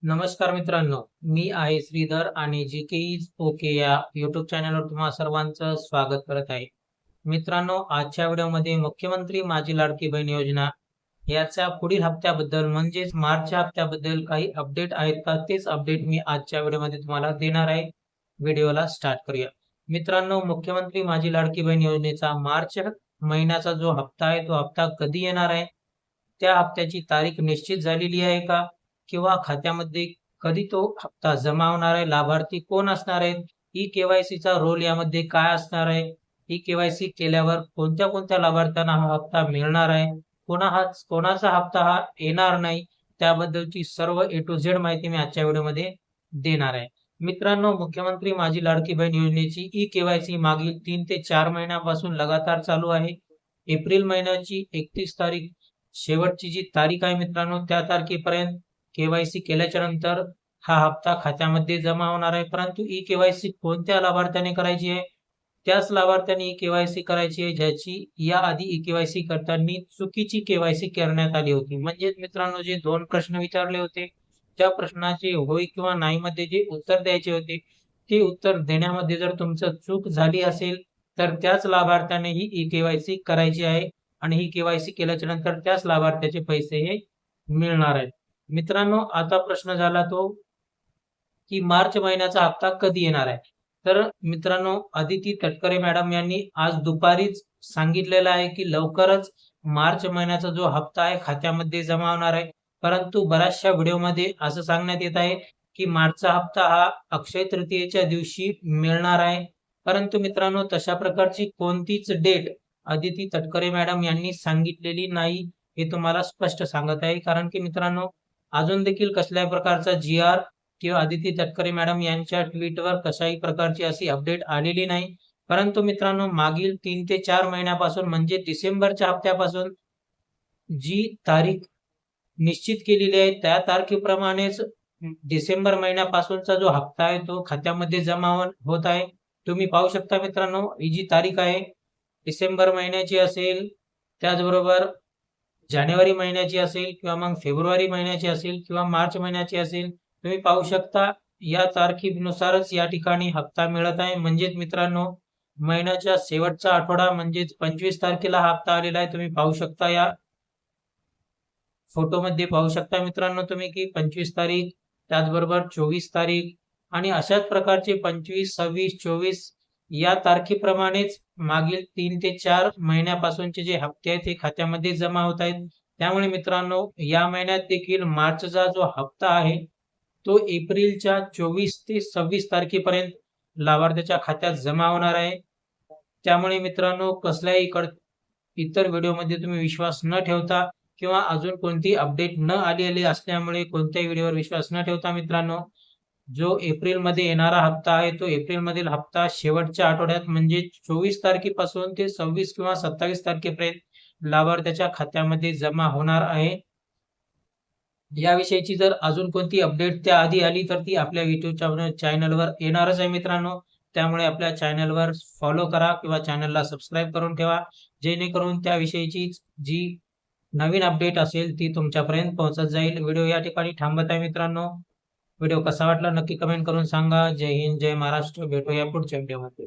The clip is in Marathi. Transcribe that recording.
नमस्कार मित्रांनो, मी आहे श्रीधर आणि जी के इज ओके या यूट्यूब चॅनलवर तुम्हा सर्वांचं स्वागत करत आहे. मित्रांनो, आजच्या व्हिडिओमध्ये मुख्यमंत्री माझी लाडकी बहीण योजना याच्या पुढील हप्त्याबद्दल म्हणजेच मार्चच्या हप्त्याबद्दल काही अपडेट आहेत का, तेच अपडेट मी आजच्या व्हिडिओमध्ये तुम्हाला देणार आहे. व्हिडिओला स्टार्ट करूया. मित्रांनो, मुख्यमंत्री माझी लाडकी बहीण योजनेचा मार्च महिन्याचा जो हप्ता आहे तो हप्ता कधी येणार आहे, त्या हप्त्याची तारीख निश्चित झालेली आहे का, किंवा खात्यामध्ये कधी तो हप्ता जमा होणार आहे, लाभार्थी कोण असणार आहेत, ई केवायसीचा रोल यामध्ये काय असणार आहे, ई केवायसी केल्यावर कोणत्या कोणत्या लाभार्थ्यांना हा हप्ता मिळणार आहे, कोणाचा हप्ता हा येणार नाही, त्याबद्दलची सर्व ए टू झेड माहिती मी आजच्या व्हिडिओमध्ये देणार आहे. मित्रांनो, मुख्यमंत्री माझी लाडकी बहीण योजनेची ई केवायसी मागील 3 ते 4 महिन्यापासून लगातार चालू आहे. एप्रिल महिन्याची 31 तारीख शेवटची जी तारीख आहे मित्रांनो, त्या तारखेपर्यंत केवायसी केल्याच्या नंतर हा हप्ता खात्यामध्ये जमा होणार आहे. परंतु ई केवायसी कोणत्या लाभार्थ्याने करायची आहे, त्याच लाभार्थ्याने ई केवायसी करायची आहे ज्याची याआधी ई केवायसी करताना चुकीची केवायसी करण्यात आली होती. म्हणजेच मित्रांनो, जे 2 प्रश्न विचारले होते त्या प्रश्नाचे होय किंवा नाही मध्ये जे उत्तर द्यायचे होते, ते उत्तर देण्यामध्ये जर तुमचं चूक झाली असेल तर त्याच लाभार्थ्याने ही ई केवायसी करायची आहे आणि ही केवायसी केल्याच्या नंतर त्याच लाभार्थ्याचे पैसे हे मिळणार आहेत. मित्रांनो, आता प्रश्न झाला तो की मार्च महिन्याचा हप्ता कधी येणार आहे. तर मित्रांनो, अदिती तटकरे मॅडम यांनी आज दुपारीच सांगितलेलं आहे की लवकरच मार्च महिन्याचा जो हप्ता आहे खात्यामध्ये जमा होणार आहे. परंतु बऱ्याचशा व्हिडिओमध्ये असं सांगण्यात येत आहे की मार्चचा हप्ता हा अक्षय तृतीयेच्या दिवशी मिळणार आहे. परंतु मित्रांनो, तशा प्रकारची कोणतीच डेट अदिती तटकरे मॅडम यांनी सांगितलेली नाही, हे तुम्हाला स्पष्ट सांगत आहे. कारण की मित्रांनो, अजून देखील कसल्याही प्रकारचा जी-आर किंवा अदिती तटकरे मॅडम यांच्या ट्विटवर कशाही प्रकारची अशी अपडेट आलेली नाही. परंतु मित्रांनो, मागील 3 ते 4 महिन्यापासून म्हणजे डिसेंबरच्या हप्त्यापासून जी तारीख निश्चित केलेली आहे त्या तारखेप्रमाणेच डिसेंबर महिन्यापासूनचा जो हप्ता आहे तो खात्यामध्ये जमा होत आहे. तुम्ही पाहू शकता मित्रांनो, ही जी तारीख आहे डिसेंबर महिन्याची असेल, त्याचबरोबर जानेवारी महिन्याची असेल किंवा मग फेब्रुवारी महिन्याची असेल किंवा मार्च महिन्याची असेल, तुम्ही पाहू शकता या तारखेनुसारच या ठिकाणी हप्ता मिळत आहे. म्हणजेच मित्रांनो, महिन्याच्या शेवटचा आठवडा म्हणजेच 25 तारखेला हा हप्ता आलेला आहे. तुम्ही पाहू शकता, या फोटोमध्ये पाहू शकता मित्रांनो तुम्ही की 25 तारीख, त्याचबरोबर 24 तारीख आणि अशाच प्रकारचे 25, 26, 24 या तारखेप्रमाणेच मागील 3 ते 4 महिन्यापासूनचे जे हप्ते आहेत ते खात्यामध्ये जमा होत आहेत. त्यामुळे मित्रांनो, या महिन्यात देखील मार्चचा जो हप्ता आहे तो एप्रिलच्या 24 ते 26 तारखेपर्यंत लाभार्थ्याच्या खात्यात जमा होणार आहे. त्यामुळे मित्रांनो, कसल्याही इतर व्हिडिओमध्ये तुम्ही विश्वास न ठेवता किंवा अजून कोणती अपडेट न आलेली असल्यामुळे कोणत्याही व्हिडिओवर विश्वास न ठेवता मित्रांनो, जो एप्रिलमध्ये येणारा हप्ता आहे तो एप्रिलमधील हप्ता शेवटच्या आठवड्यात म्हणजे 24 तारखेपासून ते 26 किंवा 27 तारखेपर्यंत लाभार्थ्याच्या खात्यामध्ये जमा होणार आहे. याविषयीची जर अजून कोणती अपडेट त्याआधी आली तर ती आपल्या YouTube चॅनलवर येणारच आहे मित्रांनो. त्यामुळे आपल्या चॅनलवर फॉलो करा किंवा चॅनलला सबस्क्राईब करून ठेवा, जेणेकरून त्याविषयीची जी नवीन अपडेट असेल ती तुमच्यापर्यंत पोहोचत जाईल. व्हिडिओ या ठिकाणी थांबत आहे मित्रांनो. व्हिडिओ कसा वाटला नक्की कमेंट करून सांगा. जय हिंद, जय महाराष्ट्र. भेटूया पुढच्या व्हिडिओमध्ये.